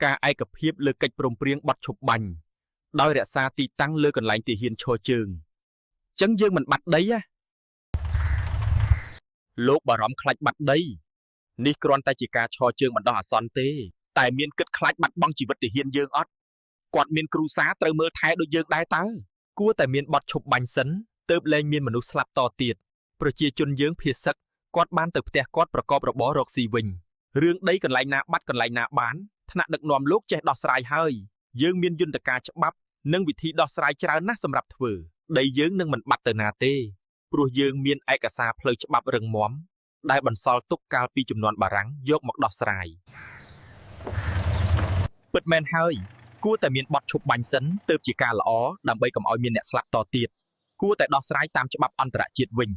ការឯកភាពលើកិច្ចព្រមព្រៀងបត់ឈប់បាញ់ដោយរក្សាទីតាំងលើកន្លែងទាហានឈរជើងចឹងយើងមិនបាត់ដីណាលោកបារម្ភខ្លាចបាត់ដីនេះគ្រាន់តែជាការឈរជើងបណ្ដោះអាសន្នទេតែមានគិតខ្លាចបាត់បង់ជីវិតទាហានយើងអត់គាត់មានគ្រូសាត្រូវមើលថែដូចយើងដែរតើគួរតែមានបត់ឈប់បាញ់សិនទើបលែងមានមនុស្សស្លាប់តទៀតប្រជាជនយើងភៀសឹកគាត់បានទៅផ្ទះគាត់ប្រកបរបររកស៊ីវិញរឿងដីកន្លែងណាបាត់កន្លែងណាបានថ្នាក់ដឹកនាំលោកចេះដោះស្រាយហើយយើងមានយន្តការច្បាប់និងវិធីដោះស្រាយច្រើនណាស់សម្រាប់ធ្វើដីយើងនឹងមិនបាត់ទៅណាទេព្រោះយើងមានឯកសារផ្លូវច្បាប់រឹងមាំដែលបន្សល់ទុកកាលពីជំនាន់បារាំងយកមកដោះស្រាយពិតមែនហើយគួរតែមានបទឈប់បាញ់សិនទើបជាការល្អដើម្បីកុំឲ្យមានអ្នកស្លាប់តទៀតគួរតែដោះស្រាយតាមច្បាប់អន្តរជាតិវិញ